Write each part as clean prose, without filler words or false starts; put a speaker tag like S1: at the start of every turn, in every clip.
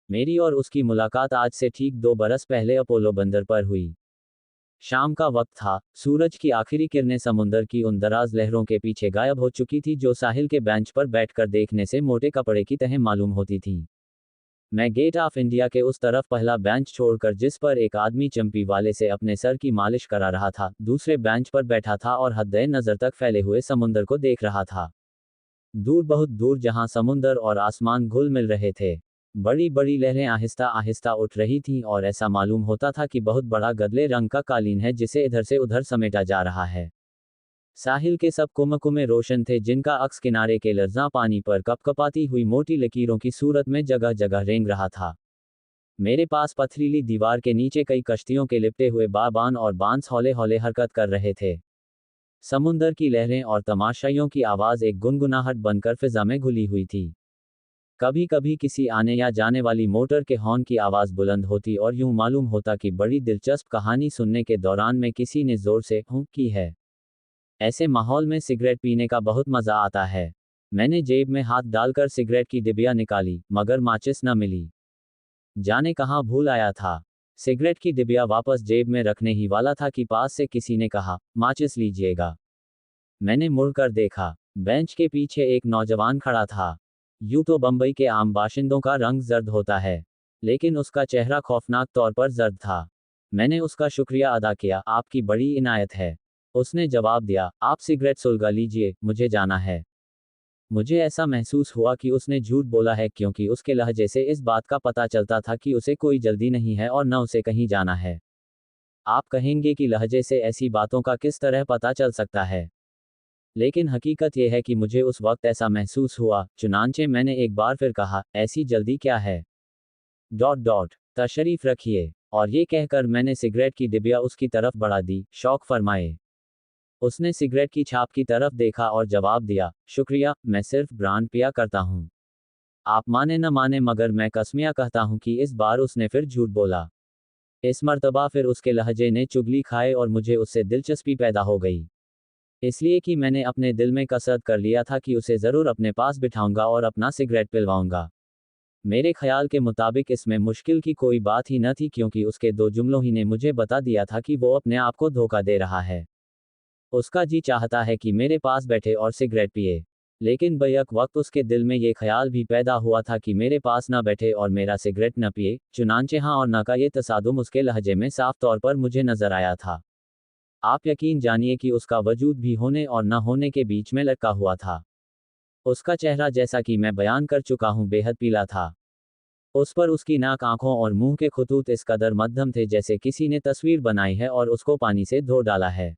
S1: मेरी और उसकी मुलाकात आज से ठीक 2 बरस पहले अपोलो बंदर पर हुई। शाम का वक्त था, सूरज की आखिरी किरणें समुंदर की उन दराज लहरों के पीछे गायब हो चुकी थी जो साहिल के बेंच पर बैठकर देखने से मोटे कपड़े की तरह मालूम होती थी। मैं गेट ऑफ इंडिया के उस तरफ पहला बेंच छोड़कर जिस पर एक आदमी चंपी वाले से अपने सर की मालिश करा रहा था, दूसरे बेंच पर बैठा था और हद नजर तक फैले हुए समुंदर को देख रहा था। दूर, बहुत दूर, जहां समुंदर और आसमान घुल मिल रहे थे। बड़ी बड़ी लहरें आहिस्ता आहिस्ता उठ रही थीं और ऐसा मालूम होता था कि बहुत बड़ा गदले रंग का कालीन है जिसे इधर से उधर समेटा जा रहा है। साहिल के सब कुमकुमे रोशन थे जिनका अक्स किनारे के लर्जा पानी पर कपकपाती हुई मोटी लकीरों की सूरत में जगह जगह रेंग रहा था। मेरे पास पथरीली दीवार के नीचे कई कश्तियों के लिपटे हुए बाबान और बांस हौले हौले हरकत कर रहे थे। समुंदर की लहरें और तमाशाइयों की आवाज एक गुनगुनाहट बनकर फिजा में घुली हुई थी। कभी कभी किसी आने या जाने वाली मोटर के हॉर्न की आवाज बुलंद होती और यूं मालूम होता कि बड़ी दिलचस्प कहानी सुनने के दौरान में किसी ने जोर से हुँ की है। ऐसे माहौल में सिगरेट पीने का बहुत मजा आता है। मैंने जेब में हाथ डालकर सिगरेट की डिबिया निकाली, मगर माचिस न मिली। जाने कहाँ भूल आया था। सिगरेट की डिबिया वापस जेब में रखने ही वाला था कि पास से किसी ने कहा, माचिस लीजिएगा। मैंने मुड़कर देखा। बेंच के पीछे एक नौजवान खड़ा था। यूं तो बंबई के आम बाशिंदों का रंग जर्द होता है, लेकिन उसका चेहरा खौफनाक तौर पर जर्द था। मैंने उसका शुक्रिया अदा किया, आपकी बड़ी इनायत है। उसने जवाब दिया, आप सिगरेट सुलगा लीजिए, मुझे जाना है। मुझे ऐसा महसूस हुआ कि उसने झूठ बोला है, क्योंकि उसके लहजे से इस बात का पता चलता था कि उसे कोई जल्दी नहीं है और न उसे कहीं जाना है। आप कहेंगे कि लहजे से ऐसी बातों का किस तरह पता चल सकता है, लेकिन हकीकत यह है कि मुझे उस वक्त ऐसा महसूस हुआ। चुनांचे मैंने एक बार फिर कहा, ऐसी जल्दी क्या है? डॉट डॉट तशरीफ रखिए। और ये कहकर मैंने सिगरेट की डिबिया उसकी तरफ बढ़ा दी, शौक फरमाए। उसने सिगरेट की छाप की तरफ देखा और जवाब दिया, शुक्रिया, मैं सिर्फ ब्रांड पिया करता हूँ। आप माने न माने, मगर मैं कसमिया कहता हूँ कि इस बार उसने फिर झूठ बोला। इस मर्तबा फिर उसके लहजे ने चुगली खाए और मुझे उससे दिलचस्पी पैदा हो गई। इसलिए कि मैंने अपने दिल में कसरत कर लिया था कि उसे ज़रूर अपने पास बिठाऊंगा और अपना सिगरेट पिलवाऊंगा। मेरे ख्याल के मुताबिक इसमें मुश्किल की कोई बात ही न थी, क्योंकि उसके 2 जुमलों ही ने मुझे बता दिया था कि वो अपने आप को धोखा दे रहा है। उसका जी चाहता है कि मेरे पास बैठे और सिगरेट पिए, लेकिन बैक वक्त उसके दिल में ये ख्याल भी पैदा हुआ था कि मेरे पास न बैठे और मेरा सिगरेट न पिए। चुनांचे हाँ और ना का ये तसादुम उसके लहजे में साफ तौर पर मुझे नजर आया था। आप यकीन जानिए कि उसका वजूद भी होने और न होने के बीच में लटका हुआ था। उसका चेहरा, जैसा कि मैं बयान कर चुका हूं, बेहद पीला था। उस पर उसकी नाक, आंखों और मुंह के खुतूत इस कदर मध्यम थे जैसे किसी ने तस्वीर बनाई है और उसको पानी से धो डाला है।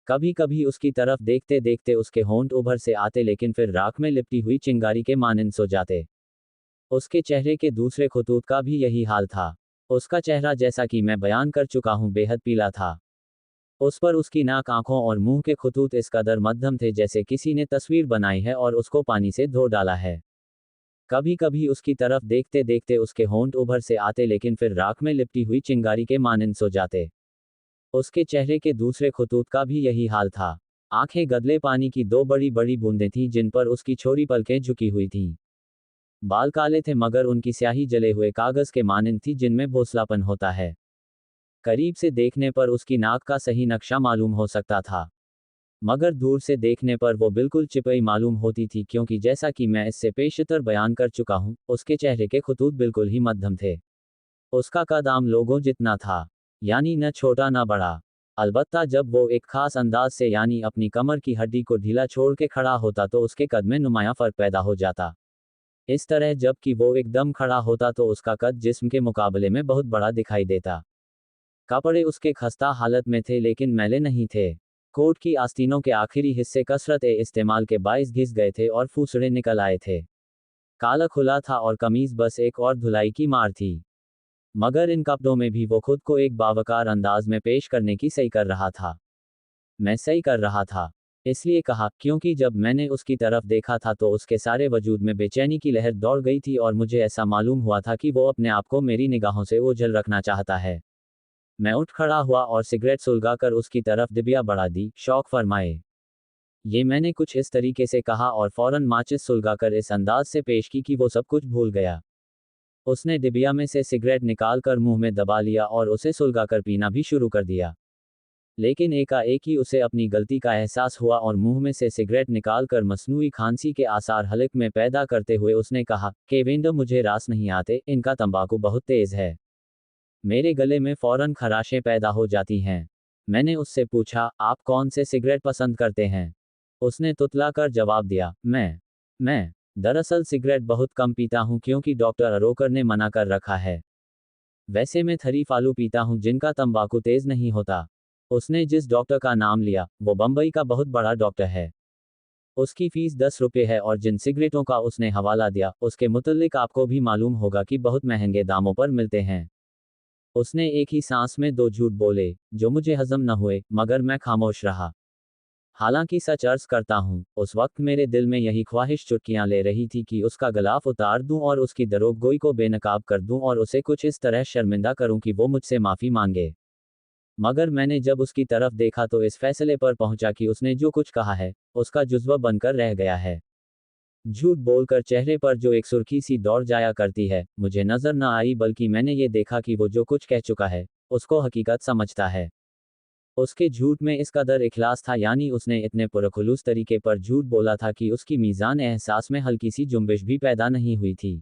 S1: कभी कभी उसकी तरफ देखते देखते उसके होंठ उभर से आते, लेकिन फिर राख में लिपटी हुई चिंगारी के मानिंद सो जाते। उसके चेहरे के दूसरे खुतूत का भी यही हाल था। उसका चेहरा, जैसा कि मैं बयान कर चुका हूं, बेहद पीला था। उस पर उसकी नाक, आंखों और मुंह के खुतूत इस कदर मध्यम थे जैसे किसी ने तस्वीर बनाई है और उसको पानी से धो डाला है। कभी कभी उसकी तरफ देखते देखते उसके होंठ उभर से आते, लेकिन फिर राख में लिपटी हुई चिंगारी के मानिंद सो जाते। उसके चेहरे के दूसरे खुतूत का भी यही हाल था। आंखें गदले पानी की 2 बड़ी बड़ी बूंदें थीं जिन पर उसकी छोरी पलकें झुकी हुई थीं। बाल काले थे, मगर उनकी स्याही जले हुए कागज के मानिंद थी जिनमें भोसलापन होता है। करीब से देखने पर उसकी नाक का सही नक्शा मालूम हो सकता था, मगर दूर से देखने पर वो बिल्कुल चिपई मालूम होती थी, क्योंकि जैसा कि मैं इससे पेशतर बयान कर चुका हूं, उसके चेहरे के खुतूत बिल्कुल ही मध्यम थे। उसका कद आम लोगों जितना था, यानी न छोटा न बड़ा। अलबत्ता जब वो एक खास अंदाज से, यानी अपनी कमर की हड्डी को ढीला छोड़ के खड़ा होता, तो उसके कद में नुमाया फर्क पैदा हो जाता। इस तरह जब कि वो एकदम खड़ा होता तो उसका कद जिस्म के मुकाबले में बहुत बड़ा दिखाई देता। कपड़े उसके खस्ता हालत में थे, लेकिन मैले नहीं थे। कोट की आस्तीनों के आखिरी हिस्से कसरत इस्तेमाल के बाइस घिस गए थे और फूसड़े निकल आए थे। काला खुला था और कमीज बस एक और धुलाई की मार थी। मगर इन कपड़ों में भी वो खुद को एक बावकार अंदाज में पेश करने की सही कर रहा था। मैं सही कर रहा था, इसलिए कहा, क्योंकि जब मैंने उसकी तरफ देखा था तो उसके सारे वजूद में बेचैनी की लहर दौड़ गई थी और मुझे ऐसा मालूम हुआ था कि वो अपने आप को मेरी निगाहों से ओझल रखना चाहता है। मैं उठ खड़ा हुआ और सिगरेट सुलगाकर उसकी तरफ डिबिया बढ़ा दी, शौक फरमाए। ये मैंने कुछ इस तरीके से कहा और फौरन माचिस सुलगाकर इस अंदाज से पेश की कि वो सब कुछ भूल गया। उसने डिबिया में से सिगरेट निकालकर मुंह में दबा लिया और उसे सुलगाकर पीना भी शुरू कर दिया। लेकिन एकाएक ही उसे अपनी गलती का एहसास हुआ और मुंह में से सिगरेट निकालकर मसनूई खांसी के आसार हलक में पैदा करते हुए उसने कहा, केविंदर मुझे रास नहीं आते, इनका तंबाकू बहुत तेज है। मेरे गले में फौरन खराशें पैदा हो जाती हैं। मैंने उससे पूछा, आप कौन से सिगरेट पसंद करते हैं? उसने तुतलाकर जवाब दिया, मैं दरअसल सिगरेट बहुत कम पीता हूं क्योंकि डॉक्टर अरोकर ने मना कर रखा है। वैसे मैं थरीफ आलू पीता हूं जिनका तंबाकू तेज नहीं होता। उसने जिस डॉक्टर का नाम लिया वो बंबई का बहुत बड़ा डॉक्टर है। उसकी फीस 10 रुपये है और जिन सिगरेटों का उसने हवाला दिया उसके मुतल्लिक आपको भी मालूम होगा कि बहुत महंगे दामों पर मिलते हैं। उसने एक ही सांस में 2 झूठ बोले जो मुझे हजम न हुए, मगर मैं खामोश रहा। हालांकि सच अर्ज करता हूं, उस वक्त मेरे दिल में यही ख्वाहिश चुटकियां ले रही थी कि उसका गलाफ उतार दूं और उसकी दरोगोई को बेनकाब कर दूं और उसे कुछ इस तरह शर्मिंदा करूं कि वो मुझसे माफी मांगे। मगर मैंने जब उसकी तरफ देखा तो इस फैसले पर पहुंचा कि उसने जो कुछ कहा है उसका जुज्वा बनकर रह गया है। झूठ बोलकर चेहरे पर जो एक सुर्खी सी दौड़ जाया करती है मुझे नजर न आई, बल्कि मैंने ये देखा कि वो जो कुछ कह चुका है उसको हकीकत समझता है। उसके झूठ में इस कदर इखलास था, यानी उसने इतने पुरखुलूस तरीके पर झूठ बोला था कि उसकी मीज़ान एहसास में हल्की सी जुम्बिश भी पैदा नहीं हुई थी।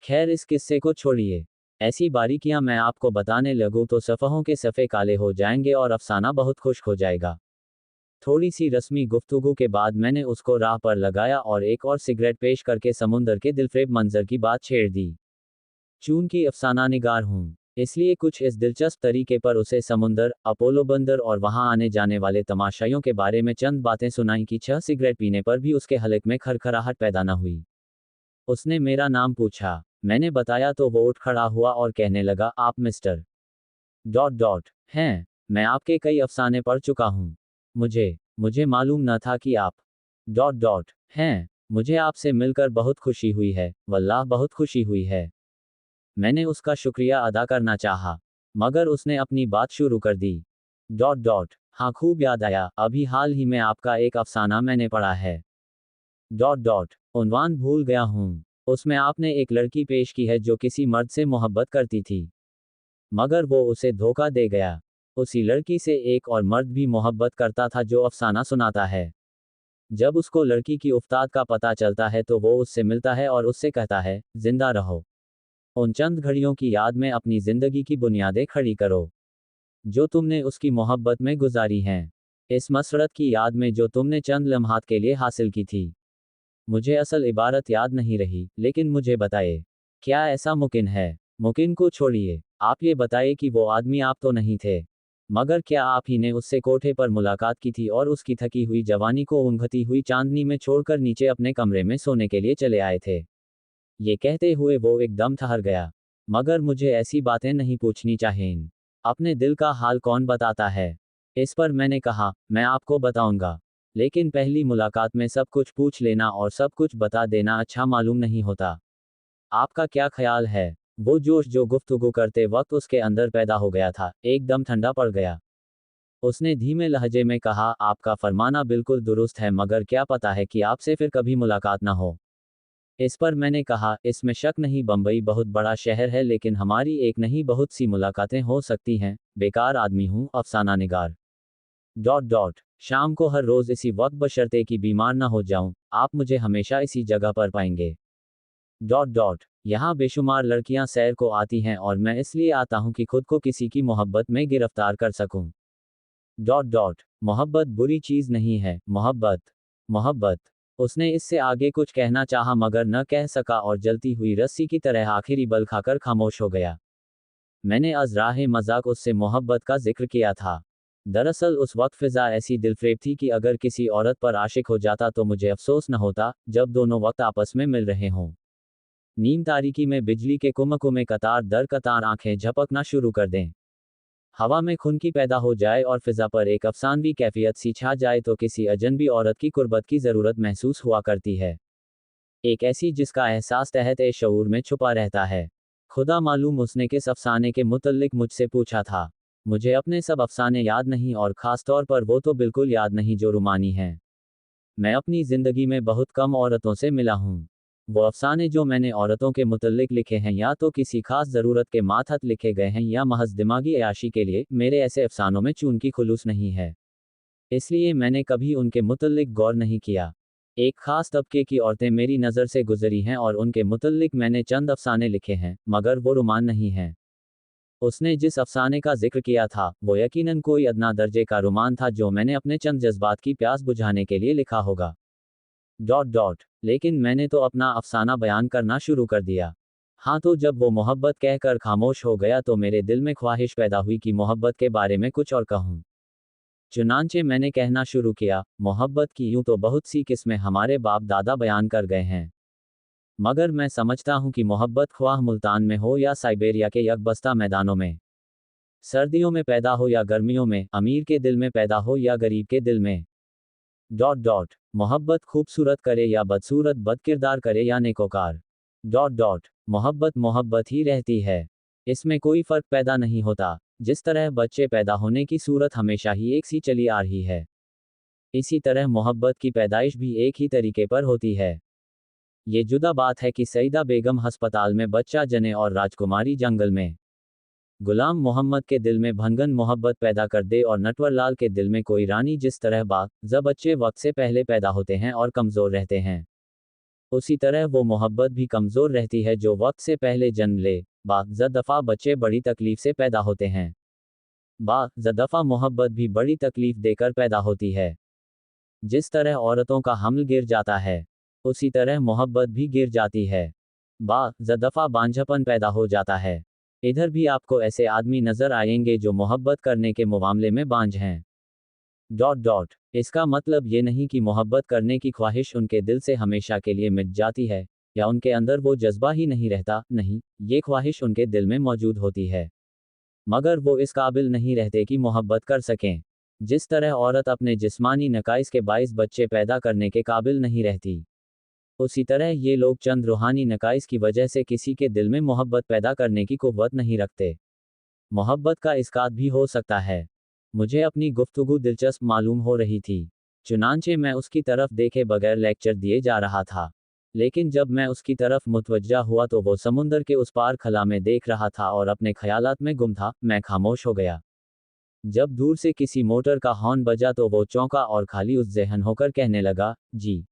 S1: खैर इस किस्से को छोड़िए। ऐसी बारीकियां मैं आपको बताने लगूं तो सफ़हों के सफ़े काले हो जाएंगे और अफसाना बहुत खुश्क हो जाएगा। थोड़ी सी रस्मी गुफ्तगू के बाद मैंने उसको राह पर लगाया और एक और सिगरेट पेश करके समुंदर के दिलफरेब मंजर की बात छेड़ दी। चूंकि अफसाना निगार हूं, इसलिए कुछ इस दिलचस्प तरीके पर उसे समुंदर, अपोलो बंदर और वहां आने जाने वाले तमाशाइयों के बारे में चंद बातें सुनाई कि 6 सिगरेट पीने पर भी उसके हलक में खरखराहट पैदा न हुई। उसने मेरा नाम पूछा। मैंने बताया तो वो उठ खड़ा हुआ और कहने लगा, आप मिस्टर डॉट डॉट हैं। मैं आपके कई अफसाने पढ़ चुका हूं। मुझे मालूम न था कि आप डॉट डॉट हैं। मुझे आपसे मिलकर बहुत खुशी हुई है, वल्लाह बहुत खुशी हुई है। मैंने उसका शुक्रिया अदा करना चाहा, मगर उसने अपनी बात शुरू कर दी। डॉट डॉट हाँ खूब याद आया, अभी हाल ही में आपका एक अफसाना मैंने पढ़ा है। डॉट डॉट उन्वान भूल गया हूँ। उसमें आपने एक लड़की पेश की है जो किसी मर्द से मोहब्बत करती थी, मगर वो उसे धोखा दे गया। उसी लड़की से एक और मर्द भी मोहब्बत करता था जो अफसाना सुनाता है। जब उसको लड़की की उफ्ताद का पता चलता है तो वो उससे मिलता है और उससे कहता है, जिंदा रहो। उन चंद घड़ियों की याद में अपनी जिंदगी की बुनियादें खड़ी करो जो तुमने उसकी मोहब्बत में गुजारी हैं। इस मसरत की याद में जो तुमने चंद लम्हात के लिए हासिल की थी। मुझे असल इबारत याद नहीं रही, लेकिन मुझे बताइए, क्या ऐसा मुमकिन है? मुमकिन को छोड़िए, आप ये बताइए कि वो आदमी आप तो नहीं थे, मगर क्या आप ही ने उससे कोठे पर मुलाकात की थी और उसकी थकी हुई जवानी को ऊँघती हुई चांदनी में छोड़कर नीचे अपने कमरे में सोने के लिए चले आए थे? ये कहते हुए वो एकदम ठहर गया। मगर मुझे ऐसी बातें नहीं पूछनी चाहिए। अपने दिल का हाल कौन बताता है? इस पर मैंने कहा, मैं आपको बताऊंगा, लेकिन पहली मुलाकात में सब कुछ पूछ लेना और सब कुछ बता देना अच्छा मालूम नहीं होता। आपका क्या ख्याल है? वो जोश जो गुफ्तगू करते वक्त उसके अंदर पैदा हो गया था, एकदम ठंडा पड़ गया। उसने धीमे लहजे में कहा, आपका फरमाना बिल्कुल दुरुस्त है, मगर क्या पता है कि आपसे फिर कभी मुलाकात ना हो। इस पर मैंने कहा, इसमें शक नहीं, बंबई बहुत बड़ा शहर है, लेकिन हमारी एक नहीं बहुत सी मुलाकातें हो सकती हैं। बेकार आदमी हूँ, अफसाना निगार। डॉट डॉट शाम को हर रोज इसी वक्त, बशर्ते कि बीमार ना हो जाऊं, आप मुझे हमेशा इसी जगह पर पाएंगे। डॉट डॉट यहाँ बेशुमार लड़कियां सैर को आती हैं और मैं इसलिए आता हूं कि खुद को किसी की मोहब्बत में गिरफ्तार कर सकूं। डॉट डॉट मोहब्बत बुरी चीज नहीं है, मोहब्बत मोहब्बत। उसने इससे आगे कुछ कहना चाहा मगर न कह सका और जलती हुई रस्सी की तरह आखिरी बल खाकर खामोश हो गया। मैंने अज़राहे मजाक उससे मोहब्बत का जिक्र किया था। दरअसल उस वक्त फिजा ऐसी दिलफरेब थी कि अगर किसी औरत पर आशिक हो जाता तो मुझे अफसोस न होता, जब दोनों वक्त आपस में मिल रहे हों। नीम तारीकी में बिजली के कुमकों में कतार दर कतार आंखें झपकना शुरू कर दें। हवा में खुनकी पैदा हो जाए और फिजा पर एक अफसानवी कैफियत सी छा जाए तो किसी अजनबी औरत की कुर्बत की ज़रूरत महसूस हुआ करती है। एक ऐसी जिसका एहसास तहत ए शऊर में छुपा रहता है। खुदा मालूम उसने किस अफसाने के मुतल्लिक मुझसे पूछा था। मुझे अपने सब अफसाने याद नहीं, और ख़ास तौर पर वो तो बिल्कुल याद नहीं जो रुमानी हैं। मैं अपनी ज़िंदगी में बहुत कम औरतों से मिला हूँ। वो अफसाने जो मैंने औरतों के मुतल्लिक लिखे हैं या तो किसी खास ज़रूरत के मातहत लिखे गए हैं या महज दिमागी अयाशी के लिए, मेरे ऐसे अफसानों में चून की खुलूस नहीं है। इसलिए मैंने कभी उनके मुतल्लिक गौर नहीं किया। एक खास तबके की औरतें मेरी नज़र से गुजरी हैं और उनके मुतल्लिक मैंने चंद अफसाने लिखे हैं, मगर वो रुमान नहीं हैं। उसने जिस अफसाने का जिक्र किया था, वो यकीनन कोई अदना दर्जे का रुमान था जो मैंने अपने चंद जज्बात की प्यास बुझाने के लिए लिखा होगा। लेकिन मैंने तो अपना अफसाना बयान करना शुरू कर दिया। हाँ, तो जब वो मोहब्बत कहकर खामोश हो गया तो मेरे दिल में ख्वाहिश पैदा हुई कि मोहब्बत के बारे में कुछ और कहूँ। चुनांचे मैंने कहना शुरू किया, मोहब्बत की यूं तो बहुत सी किस्में हमारे बाप दादा बयान कर गए हैं, मगर मैं समझता हूं कि मोहब्बत ख्वाह मुल्तान में हो या साइबेरिया के यकबस्ता मैदानों में, सर्दियों में पैदा हो या गर्मियों में, अमीर के दिल में पैदा हो या गरीब के दिल में, मोहब्बत खूबसूरत करे या बदसूरत, बदकिरदार करे या नेकोकार, मोहब्बत मोहब्बत ही रहती है। इसमें कोई फर्क पैदा नहीं होता। जिस तरह बच्चे पैदा होने की सूरत हमेशा ही एक सी चली आ रही है, इसी तरह मोहब्बत की पैदाइश भी एक ही तरीके पर होती है। ये जुदा बात है कि सईदा बेगम अस्पताल में बच्चा जने और राजकुमारी जंगल में। गुलाम मोहम्मद के दिल में भनगन मोहब्बत पैदा कर दे और नटवरलाल के दिल में कोई रानी। जिस तरह बच्चे वक्त से पहले पैदा होते हैं और कमज़ोर रहते हैं, उसी तरह वो मोहब्बत भी कमज़ोर रहती है जो वक्त से पहले जन्म ले। दफ़ा बच्चे बड़ी तकलीफ से पैदा होते हैं। दफ़ा मोहब्बत भी बड़ी तकलीफ देकर पैदा होती है। जिस तरह औरतों का हमल गिर जाता है, उसी तरह मोहब्बत भी गिर जाती है। दफ़ा बांझपन पैदा हो जाता है। इधर भी आपको ऐसे आदमी नजर आएंगे जो मोहब्बत करने के मामले में बांझ हैं। इसका मतलब ये नहीं कि मोहब्बत करने की ख्वाहिश उनके दिल से हमेशा के लिए मिट जाती है, या उनके अंदर वो जज्बा ही नहीं रहता। नहीं, ये ख्वाहिश उनके दिल में मौजूद होती है, मगर वो इस काबिल नहीं रहते कि मोहब्बत कर सकें। जिस तरह औरत अपने जिस्मानी नकाइस के बाइस बच्चे पैदा करने के काबिल नहीं रहती, उसी तरह ये लोग चंद रूहानी नकाइस की वजह से किसी के दिल में मोहब्बत पैदा करने की कुव्वत नहीं रखते। मोहब्बत का इस्कात भी हो सकता है। मुझे अपनी गुफ्तगू दिलचस्प मालूम हो रही थी, चुनांचे मैं उसकी तरफ देखे बगैर लेक्चर दिए जा रहा था। लेकिन जब मैं उसकी तरफ मुतवज्जा हुआ तो वो समुंदर के उस पार खला में देख रहा था और अपने ख्यालात में गुम था। मैं खामोश हो गया। जब दूर से किसी मोटर का हॉर्न बजा तो वो चौंका और खाली उस ज़हन होकर कहने लगा, जी।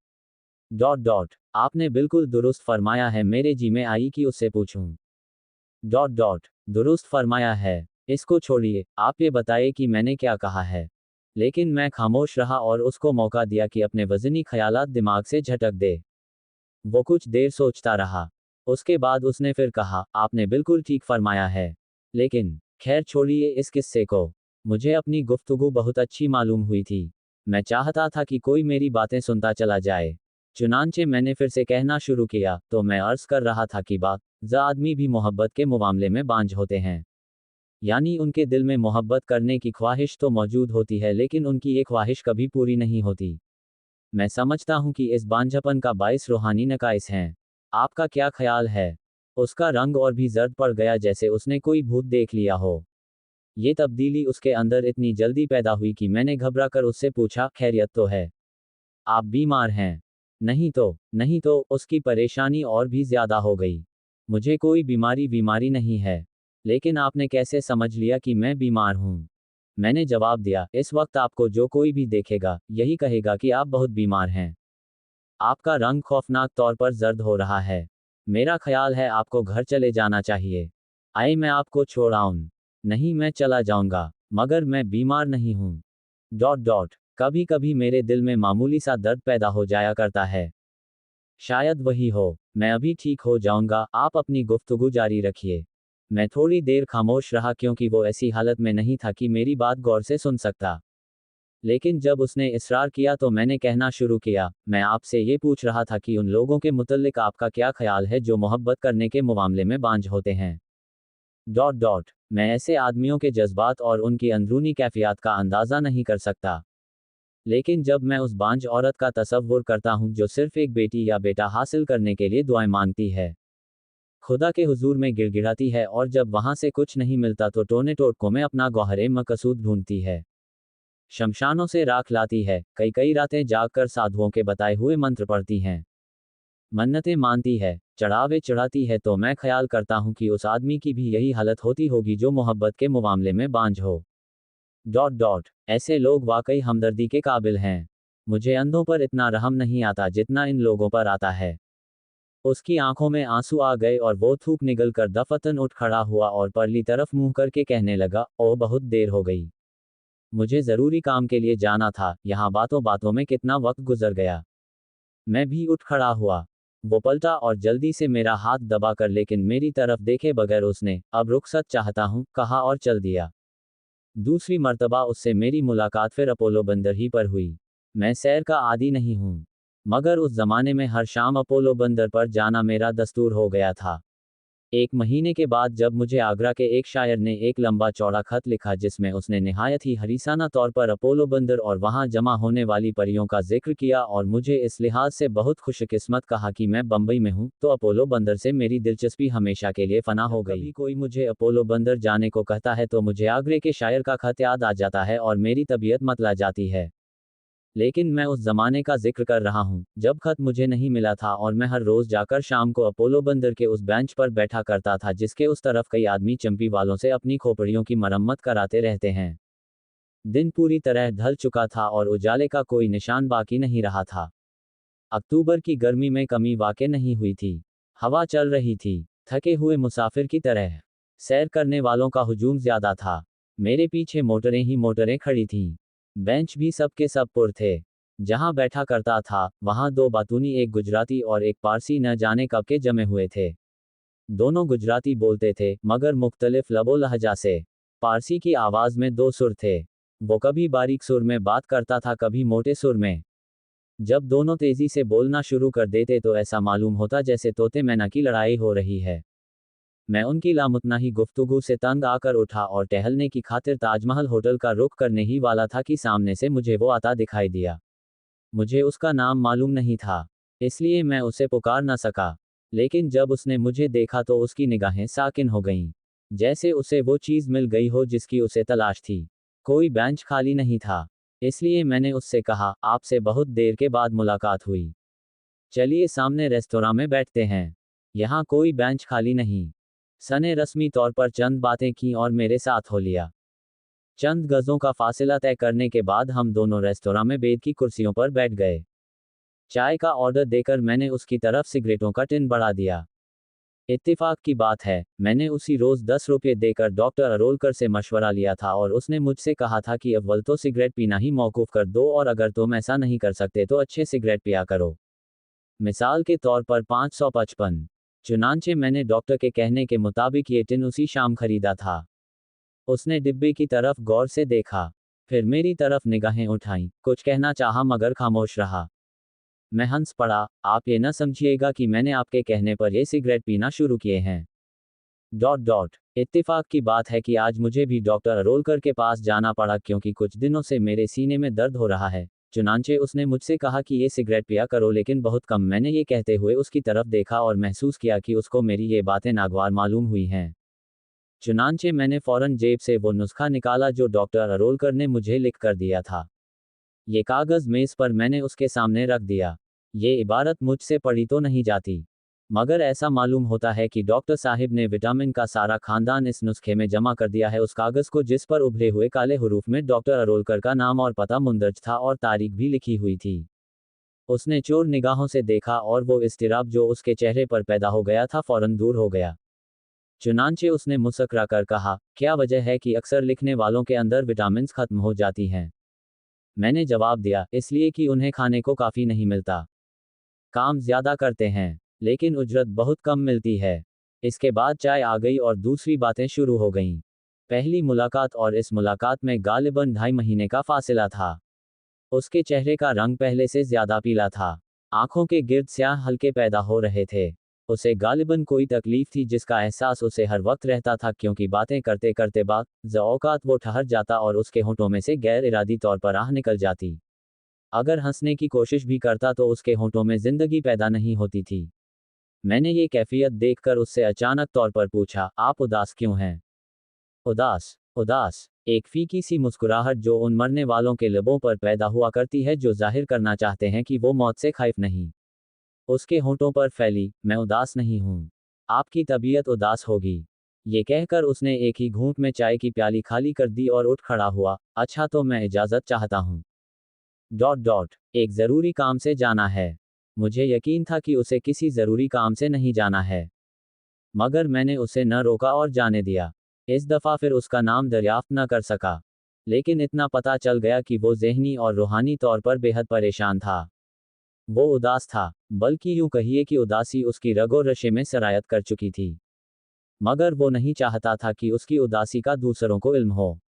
S1: आपने बिल्कुल दुरुस्त फरमाया है। मेरे जी में आई कि उससे पूछूं। दुरुस्त फरमाया है। इसको छोड़िए, आप ये बताइए कि मैंने क्या कहा है। लेकिन मैं खामोश रहा और उसको मौका दिया कि अपने वज़नी ख्यालात दिमाग से झटक दे। वो कुछ देर सोचता रहा। उसके बाद उसने फिर कहा, आपने बिल्कुल ठीक फरमाया है। लेकिन खैर छोड़िए इस किस्से को। मुझे अपनी गुफ्तगू बहुत अच्छी मालूम हुई थी। मैं चाहता था कि कोई मेरी बातें सुनता चला जाए। चुनांचे मैंने फिर से कहना शुरू किया, तो मैं अर्ज कर रहा था कि आदमी भी मोहब्बत के मामले में बांझ होते हैं। यानी उनके दिल में मोहब्बत करने की ख्वाहिश तो मौजूद होती है, लेकिन उनकी ये ख्वाहिश कभी पूरी नहीं होती। मैं समझता हूं कि इस बांझपन का बाइस रूहानी नकाइस हैं। आपका क्या ख्याल है? उसका रंग और भी जर्द पड़ गया, जैसे उसने कोई भूत देख लिया हो। ये तब्दीली उसके अंदर इतनी जल्दी पैदा हुई कि मैंने घबराकर उससे पूछा, खैरियत तो है? आप बीमार हैं? नहीं तो उसकी परेशानी और भी ज्यादा हो गई। मुझे कोई बीमारी नहीं है। लेकिन आपने कैसे समझ लिया कि मैं बीमार हूँ? मैंने जवाब दिया, इस वक्त आपको जो कोई भी देखेगा, यही कहेगा कि आप बहुत बीमार हैं। आपका रंग खौफनाक तौर पर जर्द हो रहा है। मेरा ख्याल है आपको घर चले जाना चाहिए। आए मैं आपको छोड़ आऊं? नहीं, मैं चला जाऊंगा, मगर मैं बीमार नहीं हूँ। कभी कभी मेरे दिल में मामूली सा दर्द पैदा हो जाया करता है। शायद वही हो। मैं अभी ठीक हो जाऊंगा, आप अपनी गुफ्तगू जारी रखिए। मैं थोड़ी देर खामोश रहा क्योंकि वो ऐसी हालत में नहीं था कि मेरी बात गौर से सुन सकता। लेकिन जब उसने इसरार किया तो मैंने कहना शुरू किया, मैं आपसे ये पूछ रहा था कि उन लोगों के मुतल्लिक आपका क्या ख्याल है जो मोहब्बत करने के मामले में बांझ होते हैं। मैं ऐसे आदमियों के जज्बात और उनकी अंदरूनी कैफियत का अंदाज़ा नहीं कर सकता। लेकिन जब मैं उस बांझ औरत का तसव्वुर करता हूँ जो सिर्फ एक बेटी या बेटा हासिल करने के लिए दुआएं मांगती है, खुदा के हुजूर में गिड़गिड़ाती है, और जब वहां से कुछ नहीं मिलता तो टोने टोटकों में अपना गौहरे मकसूद ढूंढती है, शमशानों से राख लाती है, कई कई रातें जागकर साधुओं के बताए हुए मंत्र पढ़ती हैं, मन्नतें मानती है, चढ़ावे चढ़ाती है, तो मैं ख्याल करता हूँ कि उस आदमी की भी यही हालत होती होगी जो मोहब्बत के मामले में बांझ हो। डॉट डॉट ऐसे लोग वाकई हमदर्दी के काबिल हैं। मुझे अंधों पर इतना रहम नहीं आता जितना इन लोगों पर आता है। उसकी आंखों में आंसू आ गए और वो थूक निगल कर दफतन उठ खड़ा हुआ और परली तरफ मुंह करके कहने लगा, ओ बहुत देर हो गई। मुझे जरूरी काम के लिए जाना था, यहाँ बातों बातों में कितना वक्त गुजर गया। मैं भी उठ खड़ा हुआ। वो पलटा और जल्दी से मेरा हाथ दबा कर लेकिन मेरी तरफ देखे बगैर उसने, अब रुखसत चाहता हूँ, कहा और चल दिया। दूसरी मर्तबा उससे मेरी मुलाकात फिर अपोलो बंदर ही पर हुई। मैं सैर का आदी नहीं हूँ, मगर उस जमाने में हर शाम अपोलो बंदर पर जाना मेरा दस्तूर हो गया था। एक महीने के बाद जब मुझे आगरा के एक शायर ने एक लंबा चौड़ा खत लिखा जिसमें उसने निहायत ही हरीसाना तौर पर अपोलो बंदर और वहां जमा होने वाली परियों का जिक्र किया और मुझे इस लिहाज से बहुत खुशकिस्मत कहा कि मैं बम्बई में हूं, तो अपोलो बंदर से मेरी दिलचस्पी हमेशा के लिए फना हो गई। कभी कोई मुझे अपोलो बंदर जाने को कहता है तो मुझे आगरे के शायर का खत याद आ जाता है और मेरी तबीयत मतला जाती है। लेकिन मैं उस जमाने का जिक्र कर रहा हूँ जब खत मुझे नहीं मिला था और मैं हर रोज जाकर शाम को अपोलो बंदर के उस बेंच पर बैठा करता था जिसके उस तरफ कई आदमी चंपी वालों से अपनी खोपड़ियों की मरम्मत कराते रहते हैं। दिन पूरी तरह ढल चुका था और उजाले का कोई निशान बाकी नहीं रहा था। अक्टूबर की गर्मी में कमी वाक़ई नहीं हुई थी। हवा चल रही थी, थके हुए मुसाफिर की तरह। सैर करने वालों का हुजूम ज्यादा था। मेरे पीछे मोटरें ही मोटरें खड़ी थीं। बेंच भी सब के सब पुर थे। जहां बैठा करता था, वहां दो बातूनी, एक गुजराती और एक पारसी, न जाने कब के जमे हुए थे। दोनों गुजराती बोलते थे, मगर मुख्तलिफ लबो लहजा से। पारसी की आवाज में दो सुर थे। वो कभी बारीक सुर में बात करता था, कभी मोटे सुर में। जब दोनों तेजी से बोलना शुरू कर देते तो ऐसा मालूम होता जैसे तोते मैना की लड़ाई हो रही है। मैं उनकी लामुतनाही गुफ्तगू से तंग आकर उठा और टहलने की खातिर ताजमहल होटल का रुख करने ही वाला था कि सामने से मुझे वो आता दिखाई दिया। मुझे उसका नाम मालूम नहीं था, इसलिए मैं उसे पुकार न सका। लेकिन जब उसने मुझे देखा तो उसकी निगाहें साकिन हो गईं, जैसे उसे वो चीज़ मिल गई हो जिसकी उसे तलाश थी। कोई बेंच खाली नहीं था, इसलिए मैंने उससे कहा, आपसे बहुत देर के बाद मुलाकात हुई। चलिए सामने रेस्तोरां में बैठते हैं। यहाँ कोई बेंच खाली नहीं। सने रस्मी तौर पर चंद बातें की और मेरे साथ हो लिया। चंद गजों का फासिला तय करने के बाद हम दोनों रेस्तोरां में बेद की कुर्सियों पर बैठ गए। चाय का ऑर्डर देकर मैंने उसकी तरफ सिगरेटों का टिन बढ़ा दिया। इत्तेफाक की बात है, मैंने उसी रोज 10 रुपये देकर डॉक्टर अरोलकर से मशवरा लिया था और उसने मुझसे कहा था कि अव्वल तो सिगरेट पीना ही मौकूफ कर दो और अगर तुम ऐसा नहीं कर सकते तो अच्छे सिगरेट पिया करो। मिसाल के तौर पर 555। चुनांचे मैंने डॉक्टर के कहने के मुताबिक ये टिन उसी शाम खरीदा था। उसने डिब्बे की तरफ गौर से देखा, फिर मेरी तरफ निगाहें उठाईं, कुछ कहना चाहा मगर खामोश रहा। मैं हंस पड़ा, आप ये न समझिएगा कि मैंने आपके कहने पर ये सिगरेट पीना शुरू किए हैं। डॉट डॉट इत्तेफाक की बात है कि आज मुझे भी डॉक्टर अरोलकर के पास जाना पड़ा क्योंकि कुछ दिनों से मेरे सीने में दर्द हो रहा है। चुनांचे उसने मुझसे कहा कि ये सिगरेट पिया करो लेकिन बहुत कम। मैंने ये कहते हुए उसकी तरफ देखा और महसूस किया कि उसको मेरी ये बातें नागवार मालूम हुई हैं। चुनांचे मैंने फौरन जेब से वो नुस्खा निकाला जो डॉक्टर अरोलकर ने मुझे लिख कर दिया था। ये कागज मेज पर मैंने उसके सामने रख दिया। ये इबारत मुझसे पढ़ी तो नहीं जाती, मगर ऐसा मालूम होता है कि डॉक्टर साहिब ने विटामिन का सारा खानदान इस नुस्खे में जमा कर दिया है। उस कागज को जिस पर उभरे हुए काले हुरूफ में डॉक्टर अरोलकर का नाम और पता मुंदरज था और तारीख भी लिखी हुई थी। उसने चोर निगाहों से देखा और वो इस्तिराब जो उसके चेहरे पर पैदा हो गया था फौरन दूर हो गया। चुनांचे उसने मुस्करा कर कहा, क्या वजह है कि अक्सर लिखने वालों के अंदर विटामिन खत्म हो जाती हैं? मैंने जवाब दिया, इसलिए कि उन्हें खाने को काफ़ी नहीं मिलता। काम ज्यादा करते हैं, लेकिन उजरत बहुत कम मिलती है। इसके बाद चाय आ गई और दूसरी बातें शुरू हो गईं। पहली मुलाकात और इस मुलाकात में गालिबन 2.5 महीने का फासिला था। उसके चेहरे का रंग पहले से ज्यादा पीला था। आंखों के गिर्द स्याह हल्के पैदा हो रहे थे। उसे गालिबन कोई तकलीफ थी जिसका एहसास उसे हर वक्त रहता था क्योंकि बातें करते करते औकात वो ठहर जाता और उसके होंठों में से गैर इरादी तौर पर आह निकल जाती। अगर हंसने की कोशिश भी करता तो उसके होंठों में जिंदगी पैदा नहीं होती थी। मैंने ये कैफियत देखकर उससे अचानक तौर पर पूछा, आप उदास क्यों हैं? उदास उदास एक फीकी सी मुस्कुराहट जो उन मरने वालों के लबों पर पैदा हुआ करती है जो जाहिर करना चाहते हैं कि वो मौत से खौफ नहीं। उसके होंठों पर फैली, मैं उदास नहीं हूं। आपकी तबीयत उदास होगी। ये कहकर उसने एक ही घूंट में चाय की प्याली खाली कर दी और उठ खड़ा हुआ। अच्छा तो मैं इजाजत चाहता हूं। एक जरूरी काम से जाना है। मुझे यकीन था कि उसे किसी जरूरी काम से नहीं जाना है, मगर मैंने उसे न रोका और जाने दिया। इस दफा फिर उसका नाम दरियाफ्त न कर सका, लेकिन इतना पता चल गया कि वो ज़हनी और रूहानी तौर पर बेहद परेशान था। वो उदास था, बल्कि यूं कहिए कि उदासी उसकी रगो रशे में सरायत कर चुकी थी। मगर वो नहीं चाहता था कि उसकी उदासी का दूसरों को इल्म हो।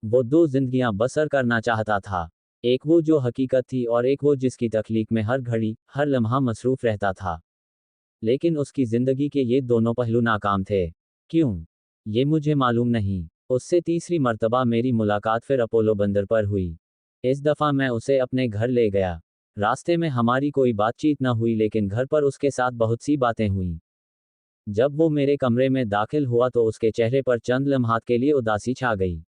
S1: वो दो जिंदगियां बसर करना चाहता था, एक वो जो हकीकत थी और एक वो जिसकी तख्लीक में हर घड़ी हर लम्हा मसरूफ रहता था। लेकिन उसकी जिंदगी के ये दोनों पहलू नाकाम थे। क्यों? ये मुझे मालूम नहीं। उससे तीसरी मर्तबा मेरी मुलाकात फिर अपोलो बंदर पर हुई। इस दफ़ा मैं उसे अपने घर ले गया। रास्ते में हमारी कोई बातचीत न हुई, लेकिन घर पर उसके साथ बहुत सी बातें हुईं। जब वो मेरे कमरे में दाखिल हुआ तो उसके चेहरे पर चंद लम्हात के लिए उदासी छा गई,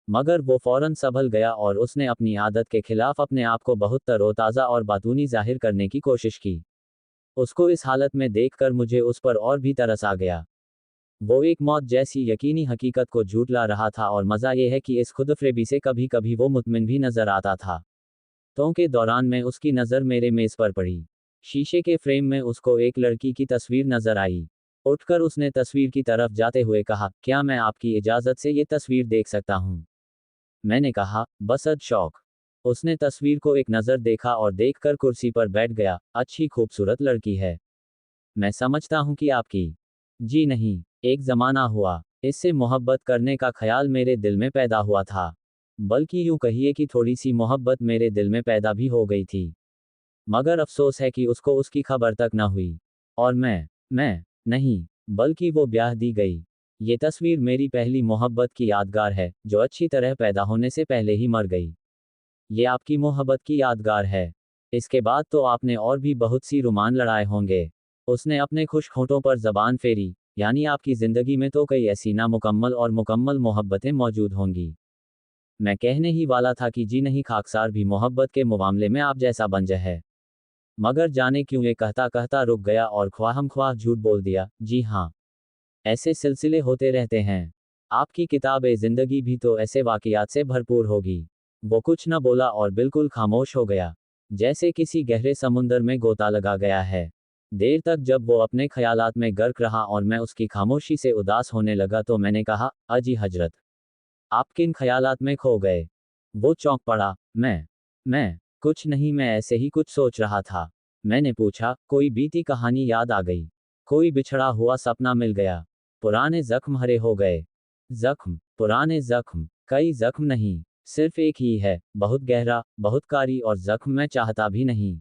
S1: मगर वो फौरन संभल गया और उसने अपनी आदत के खिलाफ अपने आप को बहुत तरोताज़ा और बातूनी जाहिर करने की कोशिश की। उसको इस हालत में देखकर मुझे उस पर और भी तरस आ गया। वो एक मौत जैसी यकीनी हकीकत को झूठला रहा था, और मज़ा ये है कि इस खुदफरेबी से कभी कभी वो मुतमिन भी नजर आता था। तो के दौरान में उसकी नज़र मेरे मेज़ पर पड़ी। शीशे के फ्रेम में उसको एक लड़की की तस्वीर नजर आई। उठकर उसने तस्वीर की तरफ जाते हुए कहा, क्या मैं आपकी इजाज़त से ये तस्वीर देख सकता हूँ? मैंने कहा, बसद शौक। उसने तस्वीर को एक नज़र देखा और देखकर कुर्सी पर बैठ गया। अच्छी खूबसूरत लड़की है। मैं समझता हूं कि आपकी। जी नहीं, एक ज़माना हुआ इससे मोहब्बत करने का ख्याल मेरे दिल में पैदा हुआ था। बल्कि यूं कहिए कि थोड़ी सी मोहब्बत मेरे दिल में पैदा भी हो गई थी। मगर अफसोस है कि उसको उसकी खबर तक न हुई। और मैं नहीं, बल्कि वो ब्याह दी गई। ये तस्वीर मेरी पहली मोहब्बत की यादगार है, जो अच्छी तरह पैदा होने से पहले ही मर गई। ये आपकी मोहब्बत की यादगार है। इसके बाद तो आपने और भी बहुत सी रोमान लड़ाए होंगे। उसने अपने खुश्क होंठों पर जबान फेरी। यानी आपकी जिंदगी में तो कई ऐसी नामुकम्मल और मुकम्मल मोहब्बतें मौजूद होंगी। मैं कहने ही वाला था कि जी नहीं, खाकसार भी मोहब्बत के मामले में आप जैसा बंजह है। मगर जाने क्यों ये कहता कहता रुक गया और ख्वाहमख्वाह झूठ बोल दिया। जी हाँ, ऐसे सिलसिले होते रहते हैं। आपकी किताब ए जिंदगी भी तो ऐसे वाकयात से भरपूर होगी। वो कुछ न बोला और बिल्कुल खामोश हो गया, जैसे किसी गहरे समुंदर में गोता लगा गया है। देर तक जब वो अपने ख्यालात में गर्क रहा और मैं उसकी खामोशी से उदास होने लगा तो मैंने कहा, अजी हजरत, आप किन ख्यालात में खो गए? वो चौंक पड़ा। मैं कुछ नहीं, मैं ऐसे ही कुछ सोच रहा था। मैंने पूछा, कोई बीती कहानी याद आ गई? कोई बिछड़ा हुआ सपना मिल गया? पुराने जख्म हरे हो गए? जख्म, पुराने जख्म, कई जख्म नहीं, सिर्फ एक ही है, बहुत गहरा, बहुत कारी, और जख्म मैं चाहता भी नहीं।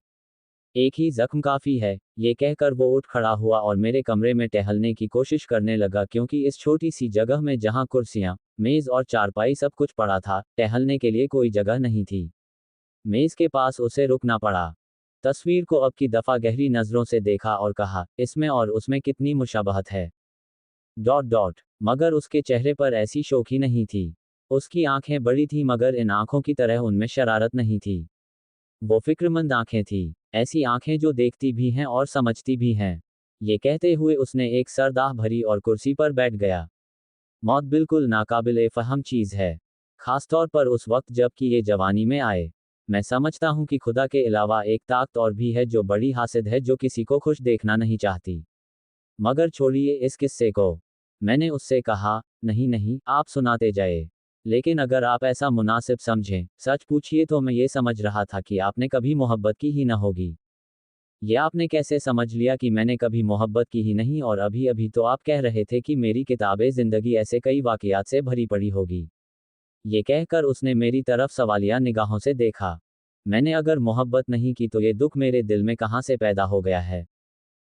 S1: एक ही जख्म काफी है। ये कहकर वो उठ खड़ा हुआ और मेरे कमरे में टहलने की कोशिश करने लगा, क्योंकि इस छोटी सी जगह में जहां कुर्सियां, मेज और चारपाई सब कुछ पड़ा था, टहलने के लिए कोई जगह नहीं थी। मेज के पास उसे रुकना पड़ा। तस्वीर को अब की दफा गहरी नजरों से देखा और कहा, इसमें और उसमें कितनी मुशाबहत है। मगर उसके चेहरे पर ऐसी शोखी नहीं थी। उसकी आंखें बड़ी थी, मगर इन आंखों की तरह उनमें शरारत नहीं थी। वो फिक्रमंद आंखें थी, ऐसी आंखें जो देखती भी हैं और समझती भी हैं। ये कहते हुए उसने एक सरदाह भरी और कुर्सी पर बैठ गया। मौत बिल्कुल नाकाबिले फहम चीज है, खासतौर पर उस वक्त जबकि ये जवानी में आए। मैं समझता हूं कि खुदा के अलावा एक ताकत और भी है जो बड़ी हासिद है, जो किसी को खुश देखना नहीं चाहती। मगर छोड़िए इस किस्से को। मैंने उससे कहा, नहीं नहीं, आप सुनाते जाए। लेकिन अगर आप ऐसा मुनासिब समझें, सच पूछिए तो मैं ये समझ रहा था कि आपने कभी मोहब्बत की ही न होगी। ये आपने कैसे समझ लिया कि मैंने कभी मोहब्बत की ही नहीं? और अभी अभी तो आप कह रहे थे कि मेरी किताबें जिंदगी ऐसे कई वाकयात से भरी पड़ी होगी। ये कहकर उसने मेरी तरफ सवालिया निगाहों से देखा। मैंने अगर मोहब्बत नहीं की तो ये दुख मेरे दिल में कहाँ से पैदा हो गया है?